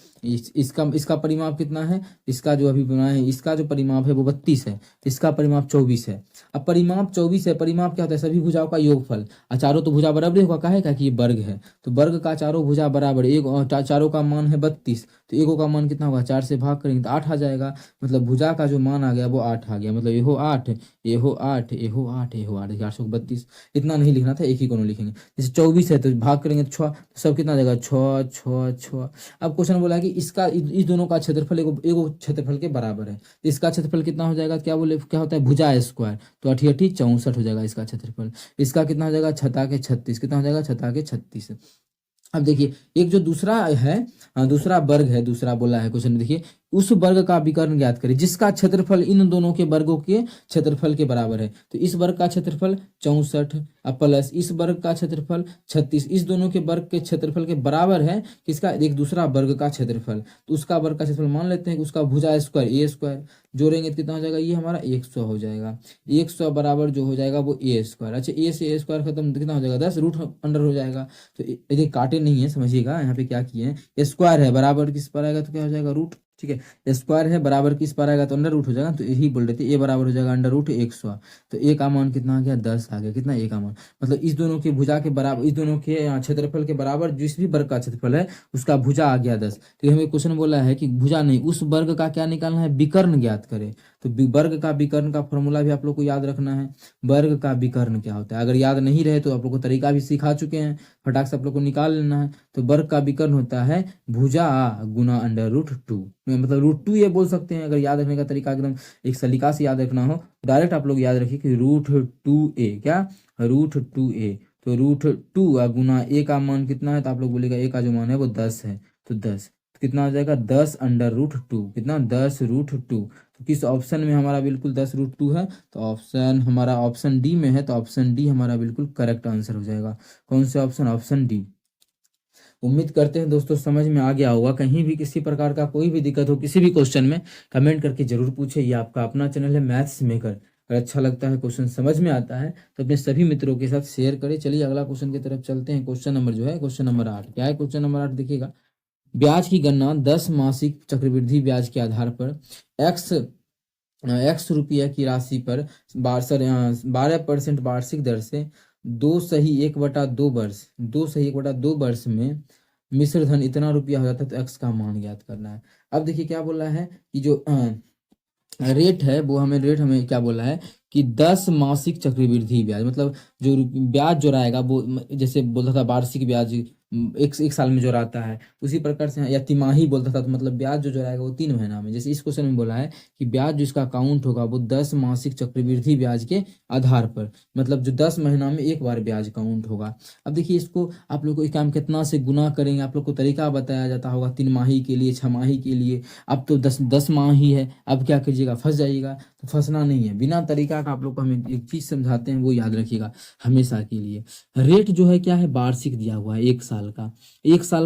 इसका परिमाप कितना है, इसका जो अभी बनाया है, इसका जो परिमाप है वो 32 है, इसका परिमाप 24 है। अब परिमाप 24 है, परिमाप क्या होता है, सभी भुजाओं का योगफल। चारों तो भुजा बराबर होगा, काहे का कि ये वर्ग है, तो वर्ग का चारों भुजा बराबर, एक चारों का मान है 32, तो एगो का मान कितना होगा, 4 से भाग करेंगे तो 8 आ जाएगा। मतलब भुजा का जो मान आ गया वो 8 आ गया, मतलब एहो 8, एहो 8, एहो 8, एहो 8, 832। इतना नहीं लिखना था, एक ही कोनो लिखेंगे। जैसे 24 है तो भाग करेंगे 6, तो सब कितना आ जाएगा 6 6 6। अब क्वेश्चन बोला है कि इसका इस दोनों का क्षेत्रफल एगो क्षेत्रफल के बराबर है, तो इसका क्षेत्रफल कितना हो जाएगा, क्या बोले, क्या होता है भुजा स्क्वायर, तो 8 8 64 हो जाएगा इसका क्षेत्रफल। इसका कितना हो जाएगा, 6 के 36, कितना हो जाएगा, 6 के 36। अब देखिए एक जो दूसरा है, दूसरा वर्ग है, दूसरा बोला है क्वेश्चन में, देखिए उस वर्ग का विकर्ण ज्ञात करें जिसका क्षेत्रफल इन दोनों के वर्गों के क्षेत्रफल के बराबर है। तो इस वर्ग का क्षेत्रफल 64 प्लस इस वर्ग का क्षेत्रफल 36, इस दोनों के वर्ग के क्षेत्रफल के बराबर है किसका, एक दूसरा वर्ग का क्षेत्रफल। तो उसका वर्ग का क्षेत्रफल मान लेते हैं कि उसका भुजा स्क्वायर ए स्क्वायर, जोड़ेंगे तो कितना हो जाएगा, ये हमारा 100 हो जाएगा। 100 बराबर जो हो जाएगा वो ए स्क्वायर। अच्छा ए से ए स्क्वायर खत्म, कितना हो जाएगा 10 रूट अंडर हो जाएगा। तो ये काटे नहीं है, समझिएगा यहाँ पे क्या किए हैं, स्क्वायर है बराबर किस पर आएगा तो क्या हो जाएगा रूट, ठीक है। स्क्वायर है बराबर किस पर आएगा तो अंडर रूट हो जाएगा, तो यही बोल रहे थे ए बराबर हो जाएगा अंडर रूट 100। तो ए का मान कितना आ गया 10 आ गया, कितना ए का मान, मतलब इस दोनों के भुजा के बराबर, इस दोनों के क्षेत्रफल के बराबर जिस भी वर्ग का क्षेत्रफल है उसका भुजा आ गया 10। तो हमें क्वेश्चन बोला है कि भुजा नहीं, उस वर्ग का क्या निकालना है, विकर्ण ज्ञात करें। तो वर्ग का विकर्ण का फॉर्मूला भी आप लोग को याद रखना है। वर्ग का विकर्ण क्या होता है, अगर याद नहीं रहे तो आप लोग को तरीका भी सिखा चुके हैं, फटाक से आप लोग को निकाल लेना है। तो वर्ग का विकर्ण होता है भुजा गुना अंडर रूट 2, मतलब रूट 2 ये बोल सकते हैं। अगर याद रखने का तरीका एकदम एक सलीका से याद रखना हो, डायरेक्ट आप लोग याद रखिए कि √2a, क्या √2a, तो √2 गुना ए का मान कितना है, तो आप लोग बोलेगा ए का जो मान है वो 10 है, तो 10, तो कितना हो जाएगा 10√2, कितना 10√2। तो किस ऑप्शन में हमारा बिल्कुल 10√2 है, तो ऑप्शन हमारा ऑप्शन डी में है, तो ऑप्शन डी हमारा बिल्कुल करेक्ट आंसर हो जाएगा। कौन से ऑप्शन, ऑप्शन डी। उम्मीद करते हैं दोस्तों समझ में आ गया होगा। कहीं भी किसी प्रकार का कोई भी दिक्कत हो किसी भी क्वेश्चन में, कमेंट करके जरूर पूछे। ये आपका अपना चैनल है मैथ्स मेकर। अगर अच्छा लगता है, क्वेश्चन समझ में आता है, तो अपने सभी मित्रों के साथ शेयर करें। चलिए अगला क्वेश्चन की तरफ चलते हैं। क्वेश्चन नंबर जो है, क्वेश्चन नंबर 8 क्या है। क्वेश्चन नंबर 8 देखिएगा, ब्याज की गणना 10 मासिक चक्रवृद्धि ब्याज के आधार पर x रुपया की राशि पर 12% वार्षिक दर से 2 सही 1/2 वर्ष में मिश्र धन इतना रुपया हो जाता है, तो x का मान ज्ञात करना है। अब देखिए क्या बोला है कि जो रेट है वो हमें क्या बोला है कि 10 मासिक चक्रवृद्धि ब्याज, मतलब जो ब्याज जो रहेगा वो जैसे बोलता था वार्षिक ब्याज एक साल में जो रहता है, उसी प्रकार से या तिमाही बोलता था, तो मतलब ब्याज जो रहेगा वो 3 महीना में। जैसे इस क्वेश्चन में बोला है कि ब्याज जो इसका अकाउंट होगा वो 10 मासिक चक्रवृद्धि ब्याज के आधार पर, मतलब जो 10 महीना में एक बार ब्याज काउंट होगा। अब देखिए इसको आप लोग को इस काम कितना से गुना करेंगे, आप लोग को तरीका बताया जाता होगा 3 माही के लिए, 6 माही के लिए। अब तो 10 माह ही है, अब क्या कीजिएगा, फंस जाइएगा। तो फंसना नहीं है, बिना तरीका का आप लोग को हमें एक चीज समझाते हैं, वो याद रखिएगा हमेशा के लिए। रेट जो है क्या है, वार्षिक दिया हुआ है, एक साल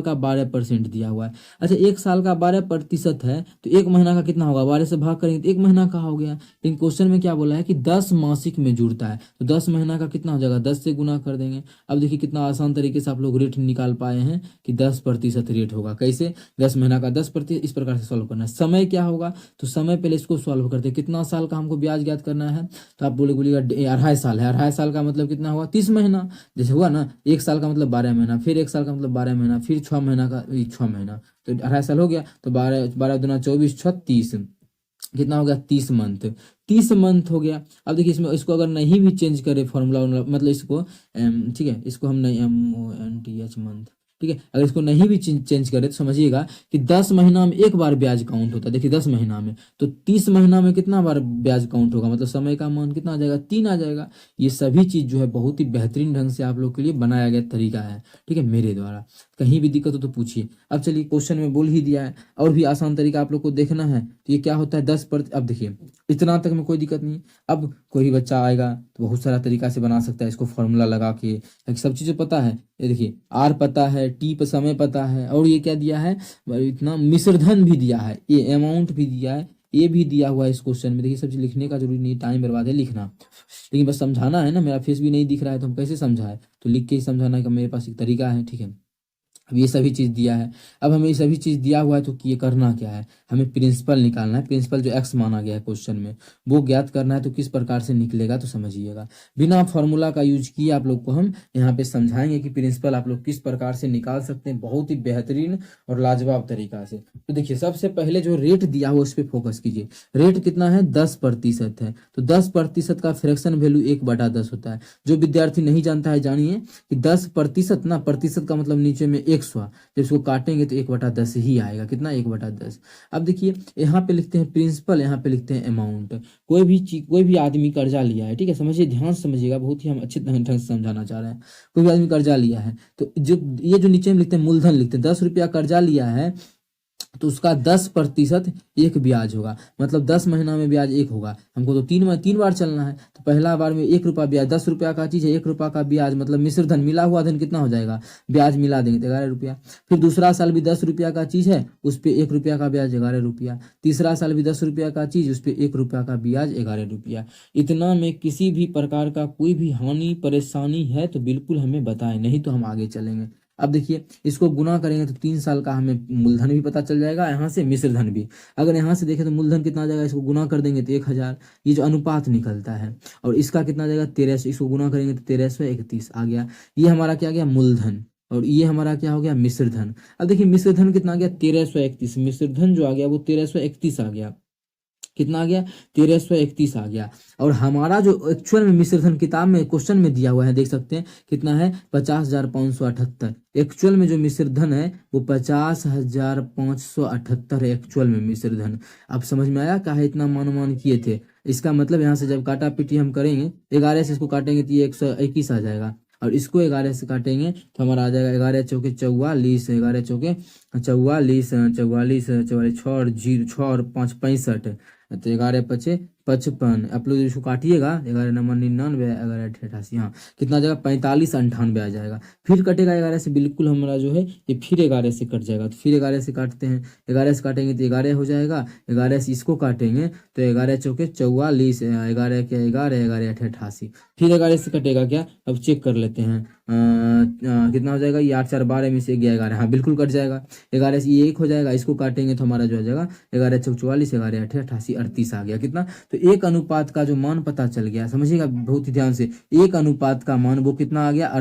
का 12% दिया हुआ है। अच्छा, एक साल का 12% है, तो एक महीना का कितना होगा, 12 से भाग करेंगे तो एक महीना का हो गया। लेकिन क्वेश्चन में क्या बोला है कि 10 मासिक में जुड़ता है, तो 10 महीना का कितना हो जाएगा, 10 से गुना कर देंगे। अब देखिए कितना आसान तरीके से आप लोग रेट निकाल पाए हैं कि 10% रेट होगा। कैसे, 10 महीना का 10%, इस प्रकार से सॉल्व करना है। समय क्या होगा, तो समय पहले इसको सॉल्व करते हैं। कितना साल का हमको ब्याज ज्ञात करना है, तो आप बोलिएगा 2.5 साल है। 2.5 साल का मतलब कितना हुआ, 30 महीना। जैसे हुआ ना, एक साल का मतलब 12 महीना, फिर एक साल का मतलब 12 महीना, फिर 6 महीना का 6 महीना, तो 2.5 साल हो गया। तो 12 दूना 24, 36, कितना हो गया, 30 मंथ। 30 मंथ हो गया। अब देखिए इसमें इसको अगर नहीं भी चेंज करे फॉर्मूला, मतलब इसको ठीक है, इसको हम नहीं MONTH मंथ, ठीक है, अगर इसको नहीं भी चेंज करें तो समझिएगा कि 10 महीना में एक बार ब्याज काउंट होता है। देखिए 10 महीना में, तो 30 महीना में कितना बार ब्याज काउंट होगा, मतलब समय का मान कितना आ जाएगा, 3 आ जाएगा। ये सभी चीज जो है बहुत ही बेहतरीन ढंग से आप लोग के लिए बनाया गया तरीका है, ठीक है, मेरे द्वारा। कहीं भी दिक्कत हो तो पूछिए। अब चलिए क्वेश्चन में बोल ही दिया है, और भी आसान तरीका आप लोग को देखना है, तो ये क्या होता है 10%। अब देखिए इतना तक में कोई दिक्कत नहीं। अब कोई बच्चा आएगा तो बहुत सारा तरीका से बना सकता है इसको, फॉर्मूला लगा के। सब चीजें पता है, ये देखिए आर पता है, टी पर समय पता है, और ये क्या दिया है, इतना मिश्रधन भी दिया है, ये अमाउंट भी दिया है, ये भी दिया हुआ है इस क्वेश्चन में। देखिए सब चीज लिखने का जरूरी नहीं, टाइम बर्बाद है लिखना, लेकिन बस समझाना है ना। मेरा फेस भी नहीं दिख रहा है तो हम कैसे समझाए, तो लिख के ही समझाना का मेरे पास एक तरीका है, ठीक है। अब ये सभी चीज़ दिया है। अब हमें ये सभी चीज़ दिया हुआ है, तो ये करना क्या है, हमें प्रिंसिपल निकालना है। प्रिंसिपल जो एक्स माना गया है क्वेश्चन में, वो ज्ञात करना है। तो किस प्रकार से निकलेगा, तो समझिएगा। बिना फॉर्मूला का यूज किए आप लोग को हम यहाँ पे समझाएंगे कि प्रिंसिपल आप लोग किस प्रकार से निकाल सकते हैं, बहुत ही बेहतरीन और लाजवाब तरीका से। तो देखिए सबसे पहले जो रेट दिया हुआ उस पर फोकस कीजिए। रेट कितना है, 10% है, तो 10% का फ्रैक्शन वैल्यू 1/10 होता है। जो विद्यार्थी नहीं जानता है जानिए कि 10% ना, प्रतिशत का मतलब नीचे में 100, जब इसको काटेंगे तो 1/10 ही आएगा। कितना, 1/10। अब देखिए यहाँ पे लिखते हैं प्रिंसिपल, यहाँ पे लिखते हैं अमाउंट। कोई भी आदमी कर्जा लिया है, ठीक है, समझिए, ध्यान से समझिएगा, बहुत ही हम अच्छे ढंग से समझाना चाह रहे हैं। कोई भी आदमी कर्जा लिया है, तो जो ये जो नीचे में लिखते हैं मूलधन लिखते हैं, 10 रुपया कर्जा लिया है, तो उसका 10% एक ब्याज होगा, मतलब 10 महीना में ब्याज 1 होगा। हमको तो 3 बार चलना है, तो पहला बार में 1 रुपया ब्याज, 10 रुपया का चीज है, 1 रुपया का ब्याज, मतलब मिश्र धन, मिला हुआ धन कितना हो जाएगा, ब्याज मिला देंगे तो 11 रुपया। फिर दूसरा साल भी 10 रुपया का चीज है, उस पर 1 रुपया का ब्याज 11 रुपया। तीसरा साल भी 10 रुपया का चीज, उस पर 1 रुपया का ब्याज 11 रुपया। इतना में किसी भी प्रकार का कोई भी हानि परेशानी है तो बिल्कुल हमें बताएं, नहीं तो हम आगे चलेंगे। अब देखिए इसको गुना करेंगे तो 3 साल का हमें मूलधन भी पता चल जाएगा, यहाँ से मिश्र धन भी। अगर यहाँ से देखें तो मूलधन कितना आ जाएगा, इसको गुना कर देंगे तो 1000, ये जो अनुपात निकलता है। और इसका कितना आ जाएगा, 1300, इसको गुना करेंगे तो 1331 आ गया। ये हमारा क्या गया, मूलधन, और ये हमारा क्या हो गया, मिश्र धन। अब देखिए मिश्र धन कितना आ गया, 1331। मिश्र धन जो आ गया वो 1331 आ गया। कितना आ गया, 1331 आ गया। और हमारा जो एक्चुअल में मिश्र धन किताब में क्वेश्चन में दिया हुआ है, देख सकते हैं कितना है, 50,578। एक्चुअल में जो मिश्र धन है वो 50,578 है एक्चुअल में मिश्र धन। अब समझ में आया काहे इतना मान किए थे। इसका मतलब यहाँ से जब काटा पीटी हम करेंगे, 11 से इसको काटेंगे तो ये 121 आ जाएगा। और इसको 11 से काटेंगे तो हमारा आ जाएगा 11 चौके 44, 11 चौके 44, 44, 44, 6 और 0, 6 और 5 65, तो 11 पचे 55। आप लोग इसको काटिएगा, 11 नंबर 99, 11 88, हाँ कितना आ जाएगा 45 98 आ जाएगा। फिर कटेगा 11 से, बिल्कुल हमारा जो है ये फिर 11 से कट जाएगा, तो फिर 11 से काटते हैं, 11 से काटेंगे तो 11 हो जाएगा, 11 से इसको काटेंगे तो 11 चौके 44, 11 क्या 11, 11 88, फिर 11 से कटेगा क्या, अब चेक कर लेते हैं कितना हो जाएगा, ये 8 4 12 में से 11, हाँ बिल्कुल कट जाएगा। 11 से ये 1 हो जाएगा, इसको काटेंगे तो हमारा जो हो जाएगा 11 चौक 44, 11 8 88, 38 आ गया कितना। तो एक अनुपात का जो मान पता चल गया, समझिएगा बहुत ही ध्यान से, एक अनुपात का मान वो कितना आ गया,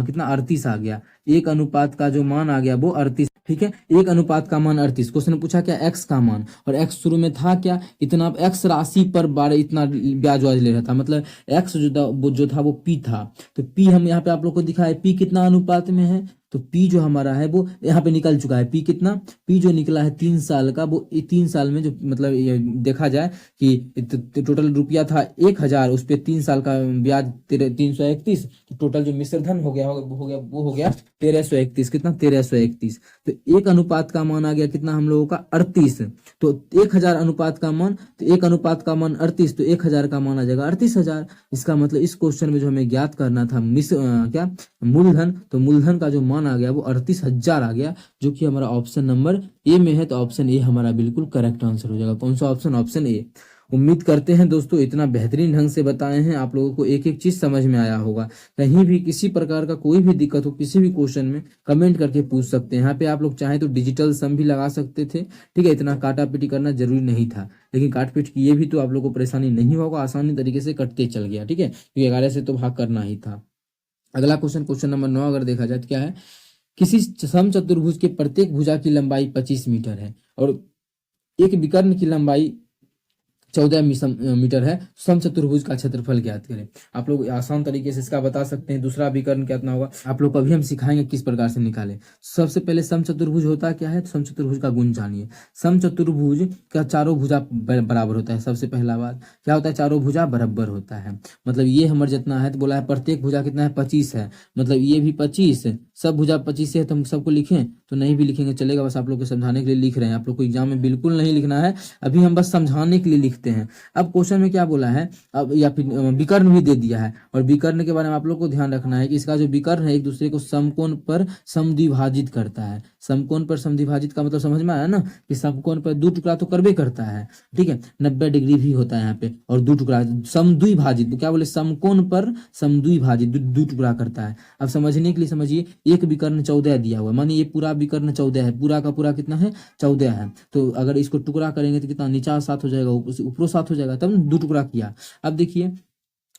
कितना 38 आ गया। एक अनुपात का जो मान आ गया वो 38, ठीक है। एक अनुपात का मान 38, क्वेश्चन ने पूछा क्या एक्स का मान, और एक्स शुरू में था क्या, इतना एक्स राशि पर 12 इतना ब्याज वाज ले रहा था, मतलब एक्स जो था वो पी था। तो पी हम यहाँ पे आप लोग को दिखाए, पी कितना अनुपात में है, तो पी जो हमारा है वो यहाँ पे निकल चुका है। पी कितना, पी जो निकला है 3 साल का, वो 3 साल में जो मतलब ये देखा जाए कि टोटल रुपया था 1000, उस पर 3 साल का ब्याज 331, तो टोटल जो मिश्र धन हो गया वो हो गया 1331, कितना 1331। तो एक अनुपात का मान आ गया कितना हम लोगों का 38, तो 1000 अनुपात का मान, तो एक अनुपात का मान 38, तो 1000 का मान आ जाएगा 38000। इसका मतलब इस क्वेश्चन में जो हमें ज्ञात करना था क्या मूलधन, तो मूलधन का जो मान आ गया वो 38000 आ गया, जो कि हमारा ऑप्शन नंबर ए में है। तो ऑप्शन ए हमारा बिल्कुल करेक्ट आंसर हो जाएगा। कौन सा ऑप्शन, ऑप्शन ए। उम्मीद करते हैं दोस्तों इतना बेहतरीन ढंग से बताए हैं, आप लोगों को एक एक चीज समझ में आया होगा। कहीं भी किसी प्रकार का कोई भी दिक्कत हो किसी भी क्वेश्चन में, कमेंट करके पूछ सकते हैं। यहाँ पे आप लोग चाहें तो डिजिटल सम भी लगा सकते थे, ठीक है, इतना काटा पीटी करना जरूरी नहीं था, लेकिन काट पीट किए भी तो आप लोग को परेशानी नहीं होगा, आसानी तरीके से कटते चल गया, ठीक है, क्योंकि 11 से तो भाग करना ही था। अगला क्वेश्चन, क्वेश्चन नंबर 9 अगर देखा जाए तो क्या है, किसी समचतुर्भुज के प्रत्येक भुजा की लंबाई 25 मीटर है और एक विकर्ण की लंबाई 14 मीटर है, समचतुर्भुज का क्षेत्रफल ज्ञात करें। आप लोग आसान तरीके से इसका बता सकते हैं। दूसरा विकर्ण कितना होगा आप लोग को अभी हम सिखाएंगे किस प्रकार से निकालें। सबसे पहले समचतुर्भुज होता क्या है, तो समचतुर्भुज का गुण जानिए। समचतुर्भुज का चारों भुजा बराबर होता है। सबसे पहला बात क्या होता है, चारों भुजा बराबर होता है, मतलब ये हमारे जितना है, तो बोला है प्रत्येक भुजा कितना है 25 है, मतलब ये भी 25, सब भुजा 25 है, तो हम सबको लिखें तो नहीं भी लिखेंगे चलेगा, बस आप लोग को समझाने के लिए लिख रहे हैं। आप लोग को एग्जाम में बिल्कुल नहीं लिखना है, अभी हम बस समझाने के लिए लिखते हैं। अब क्वेश्चन में क्या बोला है, अब या फिर विकर्ण भी दे दिया है, और विकर्ण के बारे में आप लोग को ध्यान रखना है कि इसका जो विकर्ण है एक दूसरे को समकोण पर समद्विभाजित करता है। समकोण पर समद्विभाजित का मतलब समझ में आया ना, कि समकोण पर 2 टुकड़ा तो करबे करता है, ठीक है, 90 डिग्री भी होता है यहाँ पे, और 2 टुकड़ा समद्विभाजित, तो क्या बोले समकोण पर समद्विभाजित 2 टुकड़ा करता है। अब समझने के लिए समझिए, एक विकर्ण 14 दिया हुआ है, मानिए ये पूरा विकर्ण 14 है, पूरा का पूरा कितना है 14 है, तो अगर इसको टुकड़ा करेंगे तो कितना नीचा 7 हो जाएगा, ऊपर 7 हो जाएगा, तब 2 टुकड़ा किया। अब देखिए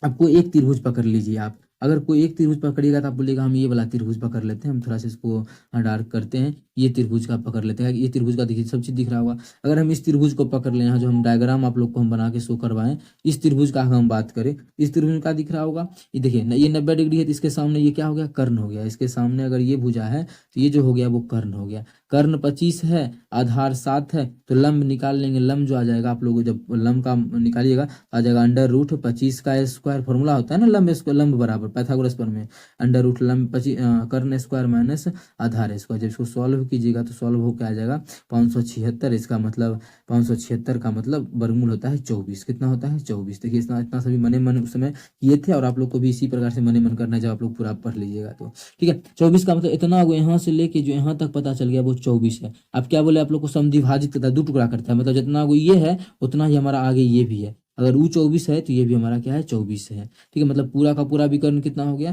आपको एक त्रिभुज पकड़ लीजिए, आप अगर कोई एक त्रिभुज पकड़िएगा तो आप बोलिएगा हम ये वाला त्रिभुज पकड़ लेते हैं, हम थोड़ा सा इसको डार्क करते हैं, ये त्रिभुज का पकड़ लेते हैं, ये त्रिभुज का देखिए सब चीज दिख रहा होगा। अगर हम इस त्रिभुज को पकड़ लें, यहाँ जो हम डायग्राम आप लोग को हम बना के शो करवाएं, इस त्रिभुज का हम बात करें, इस त्रिभुज का दिख रहा होगा, ये देखिए ये 90 डिग्री है, तो इसके सामने ये क्या हो गया, कर्ण हो गया। इसके सामने अगर ये भुजा है तो ये जो हो गया वो कर्ण हो गया। कर्ण 25 है, आधार 7 है, तो लंब निकाल लेंगे। लंब जो आ जाएगा, आप लोग जब लंब का निकालिएगा आ जाएगा √25 का स्क्वायर, फॉर्मूला होता है ना लंब बराबर पाइथागोरस प्रमेय, √ लंब 25 कर्ण स्क्वायर माइनस आधार स्क्वायर। जब इसको सॉल्व कीजिएगा तो सॉल्व होकर आ जाएगा 576। इसका मतलब 576 का मतलब वर्गमूल होता है 24, कितना होता है 24। देखिए इतना सभी मने मन उस समय किए थे, और आप लोग को भी इसी प्रकार से मने मन करना है जब आप लोग पूरा पढ़ लीजिएगा तो, ठीक है। 24 का मतलब इतना यहाँ से लेके जो यहाँ तक पता चल गया वो 24 है। अब क्या बोले आप लोग को समद्विभाजित करता है, 2 टुकड़ा करता है, मतलब जितना वो ये है उतना ही हमारा आगे ये भी है। अगर वो 24 है तो ये भी हमारा क्या है 24 है, ठीक है। मतलब पूरा का पूरा विकर्ण कितना हो गया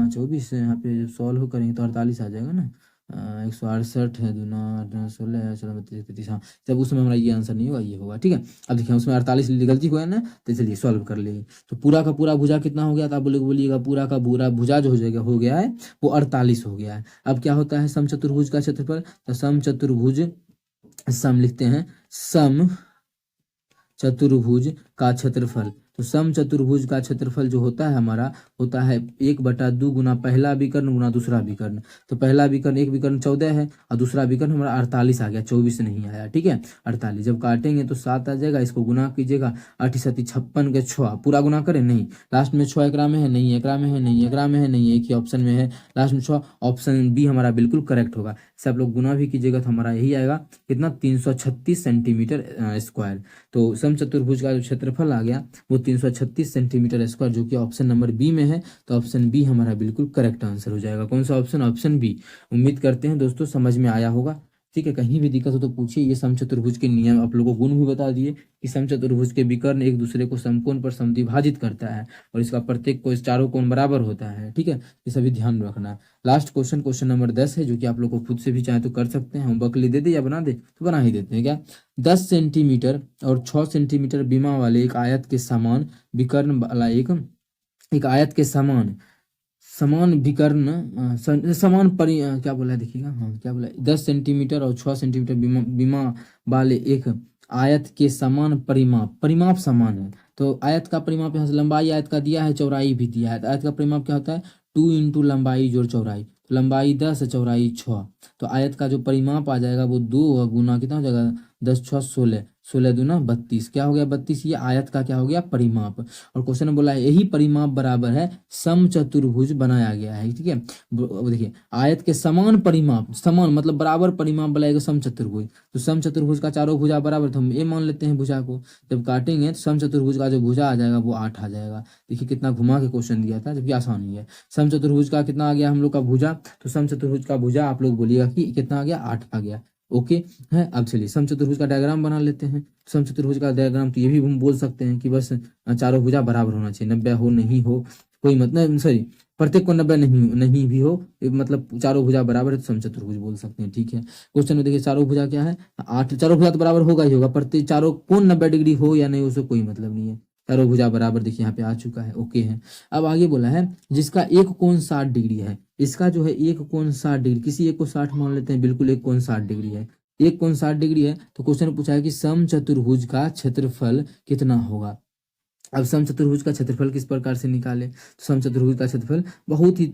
24, यहाँ पे जब सॉल्व करेंगे तो 48 आ जाएगा ना, 168 है, 2 16 16 32, हाँ, जब उसमें हमारा ये आंसर नहीं होगा ये होगा, ठीक है। अब देखिए उसमें 48 गलती हुआ है ना, तो चलिए सॉल्व कर लेंगे। तो पूरा का पूरा भुजा कितना हो गया, तो आप बोलिएगा पूरा का पूरा भुजा जो हो गया है वो 48 हो गया है। अब क्या होता है समचतुर्भुज का क्षेत्रफल, तो समचतुर्भुज सम लिखते हैं, सम चतुर्भुज का क्षेत्रफल, तो सम चतुर्भुज का क्षेत्रफल जो होता है हमारा होता है 1/2 गुना पहला विकर्ण गुना दूसरा विकर्ण। तो पहला विकर्ण एक विकर्ण 14 है और दूसरा विकर्ण हमारा 48 आ गया, 24 नहीं आया, ठीक है 48। जब काटेंगे तो 7 आ जाएगा, इसको गुना कीजिएगा 8 7 56 के 6, पूरा गुना करें नहीं, लास्ट में 6 एकरा में है नहीं, एकरा में है नहीं, एकरा में है नहीं, एक ही ऑप्शन में है लास्ट में 6, ऑप्शन बी हमारा बिल्कुल करेक्ट होगा। से आप लोग गुना भी कीजिएगा तो हमारा यही आएगा कितना 336 सेंटीमीटर स्क्वायर। तो समचतुर्भुज का जो क्षेत्रफल आ गया वो 336 सेंटीमीटर स्क्वायर, जो कि ऑप्शन नंबर बी में है। तो ऑप्शन बी हमारा बिल्कुल करेक्ट आंसर हो जाएगा। कौन सा ऑप्शन? Option B. उम्मीद करते हैं दोस्तों समझ में आया होगा, ठीक है। कहीं भी दिक्कत हो तो पूछिए। ये समचतुर्भुज के नियम आप लोगों को गुण भी बता दिए कि समचतुर्भुज के विकर्ण एक दूसरे को समकोण पर समद्विभाजित करता है और इसका प्रत्येक कोण चारों कोण बराबर होता है, ठीक है। ये सभी ध्यान रखना। लास्ट क्वेश्चन, क्वेश्चन नंबर 10 है, जो कि आप लोग को खुद से भी चाहे तो कर सकते हैं। होमवर्क ले दे दे या बना दे तो बना ही देते हैं क्या। 10 सेंटीमीटर और 6 सेंटीमीटर बीमा वाले एक आयत के समान विकर्ण वाला एक आयत के समान विकर्ण समान क्या बोला है देखिएगा, हाँ क्या बोला है, 10 सेंटीमीटर और 6 सेंटीमीटर बीमा वाले एक आयत के समान परिमाप समान है। तो आयत का परिमाप यहाँ से लंबाई आयत का दिया है, चौड़ाई भी दिया है। तो आयत का परिमाप क्या होता है 2 इंटू लंबाई जोड़ चौड़ाई, तो लंबाई 10 चौड़ाई 6। तो आयत का जो परिमाप आ जाएगा वो 2 गुना कितना हो जाएगा 10 6 16, 16 दूना 32, क्या हो गया 32। ये आयत का क्या हो गया परिमाप। और क्वेश्चन में बोला है यही परिमाप बराबर है समचतुर्भुज बनाया गया है, ठीक है। देखिए आयत के समान परिमाप, समान मतलब बराबर परिमाप बनाएगा समचतुर्भुज। तो समचतुर्भुज का चारों भुजा बराबर, तो हम ए मान लेते हैं भुजा को। जब काटेंगे तो समचतुर्भुज का जो भुजा आ जाएगा वो 8 आ जाएगा। देखिए कितना घुमा के क्वेश्चन दिया था, जबकि आसान ही है। समचतुर्भुज का कितना आ गया हम लोग का भुजा, तो समचतुर्भुज का भुजा आप लोग बोलिएगा कि कितना आ गया 8 आ गया, ओके है। अब चलिए समचतुर्भुज का डायग्राम बना लेते हैं। समचतुर्भुज का डायग्राम तो ये भी हम बोल सकते हैं कि बस चारों भुजा बराबर होना चाहिए, 90 हो नहीं हो कोई मतलब, सॉरी प्रत्येक को 90 नहीं भी हो, मतलब चारों भुजा बराबर है तो समचतुर्भुज बोल सकते हैं, ठीक है। क्वेश्चन में देखिए चारों भुजा क्या है 8, चारों भुजा तो बराबर होगा ही होगा, प्रत्येक चारों कोण 90 डिग्री हो या नहीं उससे कोई मतलब नहीं है, चारों भुजा बराबर देखिए यहाँ पे आ चुका है, ओके है। अब आगे बोला है जिसका एक कोण 60 डिग्री है, इसका जो है एक कोण 60 डिग्री, किसी एक को 60 मान लेते हैं, बिल्कुल एक कोण 60 डिग्री है, एक कोण 60 डिग्री है। तो क्वेश्चन पूछा है कि समचतुर्भुज का क्षेत्रफल कितना होगा। अब समचतुर्भुज का क्षेत्रफल किस प्रकार से निकालें, तो समचतुर्भुज का क्षेत्रफल बहुत ही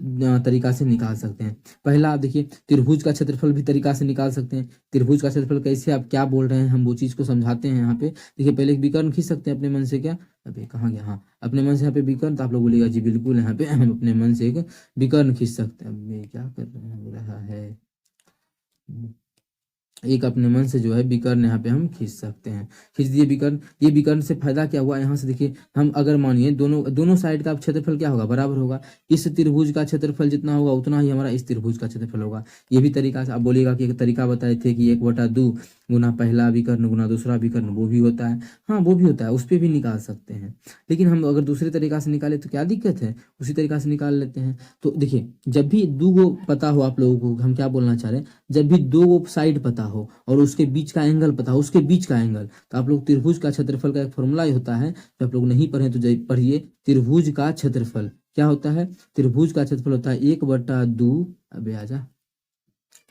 तरीका से निकाल सकते हैं। पहला आप देखिए त्रिभुज का क्षेत्रफल भी तरीका से निकाल सकते हैं। त्रिभुज का क्षेत्रफल कैसे, आप क्या बोल रहे हैं हम वो चीज को समझाते हैं यहाँ पे। देखिए पहले एक विकर्ण खींच सकते हैं अपने मन से, क्या अभी कहाँ गया, हाँ अपने मन से यहाँ पे विकर्ण, तो आप लोग बोलिएगा जी बिल्कुल यहाँ पे हम अपने मन से एक विकर्ण खींच सकते हैं। अब ये क्या कर रहा है, एक अपने मन से जो है विकर्ण यहाँ पे हम खींच सकते हैं, खींच दिए विकर्ण। ये विकर्ण से फायदा क्या हुआ, यहाँ से देखिए हम अगर मानिए दोनों साइड का क्षेत्रफल क्या होगा बराबर होगा, इस त्रिभुज का क्षेत्रफल जितना होगा उतना ही हमारा इस त्रिभुज का क्षेत्रफल होगा। ये भी तरीका से आप बोलिएगा कि एक तरीका बताए थे कि 1/2 गुना पहला विकर्ण गुना दूसरा विकर्ण, वो भी होता है, हाँ वो भी होता है, उस पर भी निकाल सकते हैं। लेकिन हम अगर दूसरे तरीका से निकाले तो क्या दिक्कत है, उसी तरीका से निकाल लेते हैं। तो देखिए जब भी दो गो पता हो आप लोगों को, हम क्या बोलना चाह रहे हैं, जब भी दो गो साइड पता हो और उसके बीच का एंगल पता हो, उसके बीच का एंगल, तो आप लोग त्रिभुज का क्षेत्रफल का एक फॉर्मूला ही होता है, जो आप लोग नहीं पढ़े तो पढ़िए। त्रिभुज का क्षेत्रफल क्या होता है, त्रिभुज का क्षेत्रफल होता है 1/2, अबे आजा,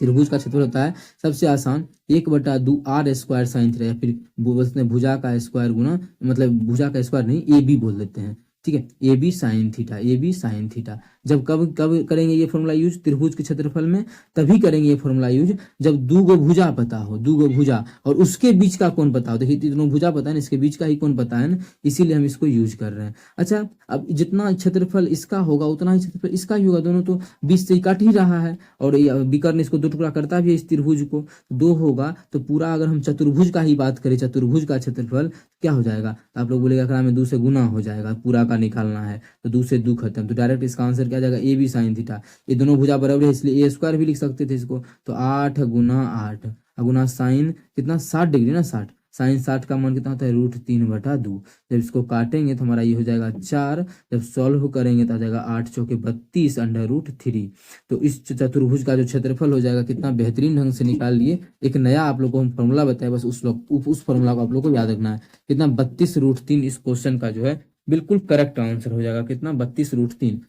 त्रिभुज का क्षेत्रफल होता है सबसे आसान 1/2 आर स्क्वायर साइन थीटा, या फिर भुजा का स्क्वायर गुना, मतलब भुजा का स्क्वायर नहीं ए बी बोल देते हैं, ठीक है, A B sine theta, A B sine theta. जब कब कब करेंगे ये फॉर्मूला यूज त्रिभुज के क्षेत्रफल में, तभी करेंगे ये फॉर्मूला यूज जब दो गो भुजा पता हो, दो गो भुजा और उसके बीच का कोण पता हो। देखिए तीनों भुजा पता है ना, इसके बीच का ही कोण पता है ना, इसीलिए हम इसको यूज कर रहे हैं। अच्छा अब जितना क्षेत्रफल इसका होगा उतना ही क्षेत्रफल इसका ही होगा, दोनों तो बीच से काट ही रहा है, और विकर्ण इसको 2 टुकड़ा करता भी है, इस त्रिभुज को 2 होगा। तो पूरा अगर हम चतुर्भुज का ही बात करें, चतुर्भुज का क्षेत्रफल क्या हो जाएगा, तो आप लोग बोलेगा में 2 से गुना हो जाएगा, पूरा का निकालना है तो 2 से 2 खत्म, तो डायरेक्ट इसका आंसर क्या जाएगा ए बी साइन थीटा। ये दोनों भुजा बराबर है इसलिए ए स्क्वायर भी लिख सकते थे इसको, तो 8 गुना 8 गुना साइन कितना 60 डिग्री ना, 60 साइन 60 का मान कितना होता है √3/2। जब इसको काटेंगे तो हमारा ये हो जाएगा 4, जब सॉल्व करेंगे तो आ जाएगा 8 चौके 32 √3। तो इस चतुर्भुज का जो क्षेत्रफल हो जाएगा कितना बेहतरीन ढंग से निकाल लिए। एक नया आप लोग को हम फॉर्मूला बताया, बस उस फॉर्मूला को आप लोग को याद रखना है। कितना 32√3 इस क्वेश्चन का जो है बिल्कुल करेक्ट आंसर हो जाएगा, कितना 32√3।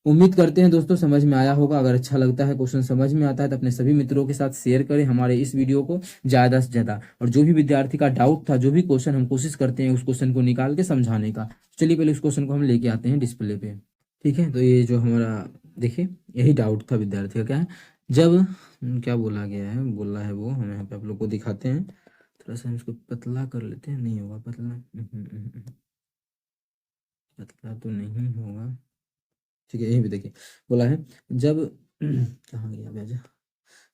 उम्मीद करते हैं दोस्तों समझ में आया होगा। अगर अच्छा लगता है, क्वेश्चन समझ में आता है तो अपने सभी मित्रों के साथ शेयर करें हमारे इस वीडियो को ज़्यादा से ज़्यादा। और जो भी विद्यार्थी का डाउट था, जो भी क्वेश्चन हम कोशिश करते हैं उस क्वेश्चन को निकाल के समझाने का। चलिए पहले उस क्वेश्चन को हम लेके आते हैं डिस्प्ले पे। ठीक है, तो ये जो हमारा देखिए यही डाउट था विद्यार्थी का, क्या है जब क्या बोला गया है, बोला है वो हम यहाँ पे आप लोग को दिखाते हैं, थोड़ा सा हम इसको पतला कर लेते हैं, नहीं होगा पतला, पतला तो नहीं होगा, ठीक है, यही भी देखिए बोला है जब कहाँ गया भैया,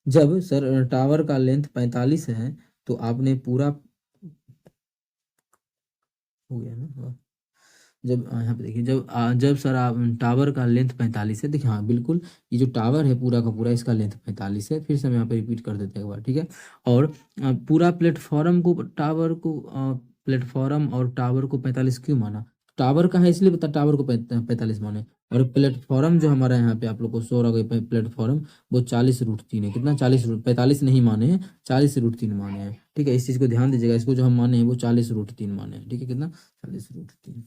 जब सर टावर का लेंथ 45 है तो आपने पूरा हो गया ना, हाँ। जब यहाँ पे देखिए जब सर आप टावर का लेंथ 45 है, देखिए हाँ बिल्कुल, ये जो टावर है पूरा का पूरा इसका लेंथ 45 है, फिर से हम यहाँ पे रिपीट कर देते हैं एक बार, ठीक है। और पूरा प्लेटफॉर्म और टावर को 45 क्यों माना, टावर का है इसलिए बता टावर को 45 माने, और प्लेटफॉर्म जो हमारा यहाँ पे आप लोग को शो हो रहा है प्लेटफॉर्म, वो 40√3 है, कितना 45 नहीं माने हैं, 40√3 माने हैं, ठीक है, इस चीज़ को ध्यान दीजिएगा, इसको जो हम माने हैं वो 40√3 माने हैं, ठीक है, कितना 40√3,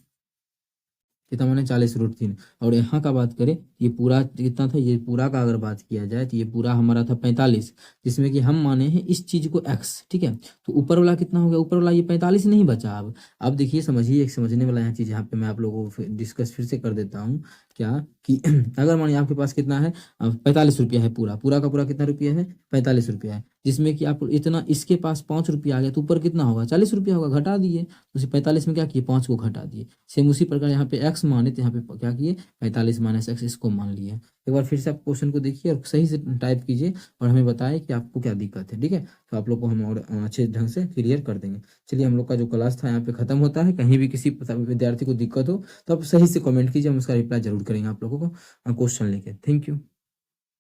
कितना माने 40√3। और यहाँ का बात करें, ये पूरा कितना था, ये पूरा का अगर बात किया जाए तो ये पूरा हमारा था 45, जिसमें कि हम माने हैं इस चीज को x, ठीक है। तो ऊपर वाला कितना हो गया, ऊपर वाला ये 45 नहीं बचा। अब देखिए समझिए, एक समझने वाला यहाँ चीज यहाँ पे मैं आप लोगों को डिस्कस फिर से कर देता हूँ, क्या कि अगर मानिए आपके पास कितना है 45 रुपया है, पूरा पूरा का पूरा कितना रुपया है 45 रुपया है, जिसमें कि आप इतना इसके पास 5 रुपया आ गया, तो ऊपर कितना होगा 40 रुपया होगा, घटा दिए, उसी 45 में क्या किए 5 को घटा दिए। सेम उसी प्रकार यहाँ पे x माने तो यहाँ पे क्या किए 45 - x इसको मान लिए। एक बार फिर से आप क्वेश्चन को देखिए और सही से टाइप कीजिए और हमें बताएं कि आपको क्या दिक्कत है, ठीक है। तो आप लोग को हम और अच्छे ढंग से क्लियर कर देंगे। चलिए हम लोग का जो क्लास था यहाँ पे खत्म होता है। कहीं भी किसी विद्यार्थी को दिक्कत हो तो आप सही से कमेंट कीजिए, हम उसका रिप्लाई जरूर करेंगे आप लोगों को क्वेश्चन लेके। Thank you.